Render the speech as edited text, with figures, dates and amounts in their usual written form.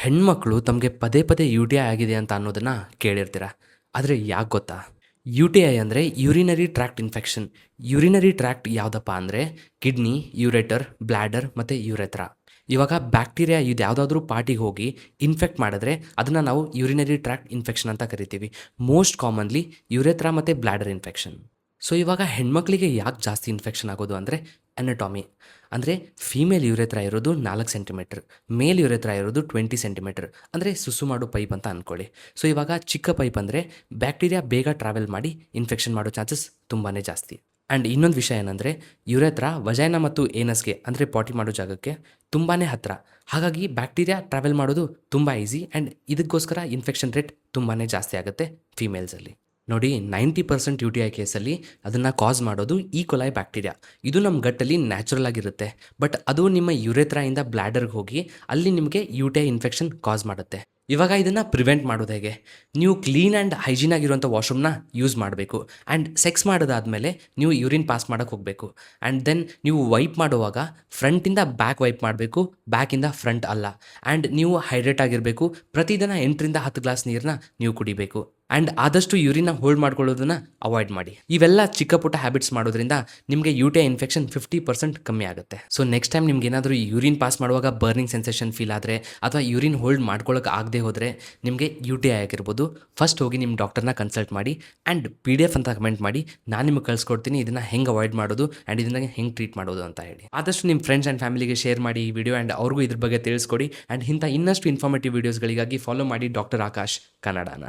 ಹೆಣ್ಮಕ್ಳು ತಮಗೆ ಪದೇ ಪದೇ ಯು ಟಿ ಐ ಆಗಿದೆ ಅಂತ ಅನ್ನೋದನ್ನು ಕೇಳಿರ್ತೀರ. ಆದರೆ ಯಾಕೆ ಗೊತ್ತಾ? ಯು ಟಿ ಐ ಅಂದರೆ urinary tract infection. Urinary tract ಯಾವುದಪ್ಪ ಅಂದರೆ ಕಿಡ್ನಿ, ಯೂರೇಟರ್, ಬ್ಲ್ಯಾಡರ್ ಮತ್ತು ಯೂರೆಥ್ರಾ. ಇವಾಗ ಬ್ಯಾಕ್ಟೀರಿಯಾ ಇದು ಯಾವುದಾದ್ರೂ ಪಾರ್ಟಿಗೆ ಹೋಗಿ ಇನ್ಫೆಕ್ಟ್ ಮಾಡಿದ್ರೆ ಅದನ್ನು ನಾವು ಯೂರಿನರಿ ಟ್ರ್ಯಾಕ್ಟ್ ಇನ್ಫೆಕ್ಷನ್ ಅಂತ ಕರಿತೀವಿ. ಮೋಸ್ಟ್ ಕಾಮನ್ಲಿ ಯೂರೆಥ್ರಾ ಮತ್ತು ಬ್ಲ್ಯಾಡರ್ ಇನ್ಫೆಕ್ಷನ್. ಸೊ ಇವಾಗ ಹೆಣ್ಮಕ್ಳಿಗೆ ಯಾಕೆ ಜಾಸ್ತಿ ಇನ್ಫೆಕ್ಷನ್ ಆಗೋದು ಅಂದರೆ ಅನಟಾಮಿ. ಅಂದರೆ ಫೀಮೇಲ್ ಯೂರೆಥ್ರಾ ಇರೋದು 4 ಸೆಂಟಿಮೀಟರ್, ಮೇಲ್ ಯೂರೆಥ್ರಾ ಇರೋದು 20 ಸೆಂಟಿಮೀಟರ್. ಅಂದರೆ ಸುಸು ಮಾಡೋ ಪೈಪ್ ಅಂತ ಅಂದ್ಕೊಳ್ಳಿ. ಸೊ ಇವಾಗ ಚಿಕ್ಕ ಪೈಪ್ ಅಂದರೆ ಬ್ಯಾಕ್ಟೀರಿಯಾ ಬೇಗ ಟ್ರಾವೆಲ್ ಮಾಡಿ ಇನ್ಫೆಕ್ಷನ್ ಮಾಡೋ ಚಾನ್ಸಸ್ ತುಂಬಾ ಜಾಸ್ತಿ. ಆ್ಯಂಡ್ ಇನ್ನೊಂದು ವಿಷಯ ಏನಂದರೆ ಯೂರೆಥ್ರಾ ವಜೈನಾ ಮತ್ತು ಏನಸ್ಗೆ ಅಂದರೆ ಪಾಟಿ ಮಾಡೋ ಜಾಗಕ್ಕೆ ತುಂಬಾ ಹತ್ತಿರ. ಹಾಗಾಗಿ ಬ್ಯಾಕ್ಟೀರಿಯಾ ಟ್ರಾವೆಲ್ ಮಾಡೋದು ತುಂಬ ಈಸಿ ಆ್ಯಂಡ್ ಇದಕ್ಕೋಸ್ಕರ ಇನ್ಫೆಕ್ಷನ್ ರೇಟ್ ತುಂಬಾ ಜಾಸ್ತಿ ಆಗುತ್ತೆ ಫೀಮೇಲ್ಸಲ್ಲಿ. ನೋಡಿ, 90% ಯು ಟಿ ಐ ಕೇಸಲ್ಲಿ ಅದನ್ನು ಕಾಸ್ ಮಾಡೋದು ಈಕೊಲೈ ಬ್ಯಾಕ್ಟೀರಿಯಾ. ಇದು ನಮ್ಮ ಗಟ್ಟಲ್ಲಿ ನ್ಯಾಚುರಲ್ ಆಗಿರುತ್ತೆ. ಬಟ್ ಅದು ನಿಮ್ಮ ಯೂರೆಥ್ರಾಯಿಂದ ಬ್ಲ್ಯಾಡರ್ಗೆ ಹೋಗಿ ಅಲ್ಲಿ ನಿಮಗೆ ಯು ಟಿ ಐ ಇನ್ಫೆಕ್ಷನ್ ಕಾಸ್ ಮಾಡುತ್ತೆ. ಇವಾಗ ಇದನ್ನು ಪ್ರಿವೆಂಟ್ ಮಾಡೋದು ಹೇಗೆ? ನೀವು ಕ್ಲೀನ್ ಆ್ಯಂಡ್ ಹೈಜೀನ್ ಆಗಿರುವಂಥ ವಾಶ್ರೂಮ್ನ ಯೂಸ್ ಮಾಡಬೇಕು. ಆ್ಯಂಡ್ ಸೆಕ್ಸ್ ಮಾಡೋದಾದಮೇಲೆ ನೀವು ಯೂರಿನ್ ಪಾಸ್ ಮಾಡೋಕ್ಕೆ ಹೋಗಬೇಕು. ಆ್ಯಂಡ್ ದೆನ್ ನೀವು ವೈಪ್ ಮಾಡುವಾಗ ಫ್ರಂಟಿಂದ ಬ್ಯಾಕ್ ವೈಪ್ ಮಾಡಬೇಕು, ಬ್ಯಾಕಿಂದ ಫ್ರಂಟ್ ಅಲ್ಲ. ಆ್ಯಂಡ್ ನೀವು ಹೈಡ್ರೇಟ್ ಆಗಿರಬೇಕು. ಪ್ರತಿದಿನ 8ರಿಂದ 10 ಗ್ಲಾಸ್ ನೀರನ್ನ ನೀವು ಕುಡಿಬೇಕು. ಆ್ಯಂಡ್ ಆದಷ್ಟು ಯೂರಿನ್ನ ಹೋಲ್ಡ್ ಮಾಡ್ಕೊಳ್ಳೋದನ್ನು ಅವಾಯ್ಡ್ ಮಾಡಿ. ಇವೆಲ್ಲ ಚಿಕ್ಕ ಪುಟ್ಟ ಹ್ಯಾಬಿಟ್ಸ್ ಮಾಡೋದ್ರಿಂದ ನಿಮಗೆ ಯು ಟಿ ಐ ಇನ್ಫೆಕ್ಷನ್ 50% ಕಮ್ಮಿ ಆಗುತ್ತೆ. ಸೊ ನೆಕ್ಸ್ಟ್ ಟೈಮ್ ನಿಮ್ಗೆ ಏನಾದರೂ ಯೂರಿನ್ ಪಾಸ್ ಮಾಡುವಾಗ ಬರ್ನಿಂಗ್ ಸೆನ್ಸೇಷನ್ ಫೀಲ್ ಆದರೆ ಅಥವಾ ಯೂರಿನ್ ಹೋಲ್ಡ್ ಮಾಡ್ಕೊಳ್ಳೋಕೆ ಆಗದೆ ಹೋದರೆ ನಿಮಗೆ ಯು ಟಿ ಐ ಆಗಿರ್ಬೋದು, ಫಸ್ಟ್ ಹೋಗಿ ನಿಮ್ಮ ಡಾಕ್ಟರ್ನ ಕನ್ಸಲ್ಟ್ ಮಾಡಿ ಆ್ಯಂಡ್ PDF ಅಂತ ಕಮೆಂಟ್ ಮಾಡಿ. ನಾನು ನಿಮಗೆ ಕಳಿಸ್ಕೊಡ್ತೀನಿ ಇದನ್ನು ಹೆಂಗೆ ಅವಾಯ್ಡ್ ಮಾಡೋದು ಆ್ಯಂಡ್ ಇದನ್ನು ಹೆಂಗೆ ಟ್ರೀಟ್ ಮಾಡೋದು ಅಂತ ಹೇಳಿ. ಆದಷ್ಟು ನಿಮ್ಮ ಫ್ರೆಂಡ್ಸ್ ಆ್ಯಂಡ್ ಫ್ಯಾಮಿಲಿಗೆ ಶೇರ್ ಮಾಡಿ ಈ ವಿಡಿಯೋ ಆ್ಯಂಡ್ ಅವ್ರಿಗೂ ಇದ್ರ ಬಗ್ಗೆ ತಿಳಿಸ್ಕೊಡಿ. ಆ್ಯಂಡ್ ಇಂಥ ಇನ್ನಷ್ಟು ಇನ್ಫಾರ್ಮೇಟಿವ್ ವೀಡಿಯೋಸ್ಗಳಿಗಾಗಿ ಫಾಲೋ ಮಾಡಿ ಡಾಕ್ಟರ್ ಆಕಾಶ್ ಕನ್ನಡನ.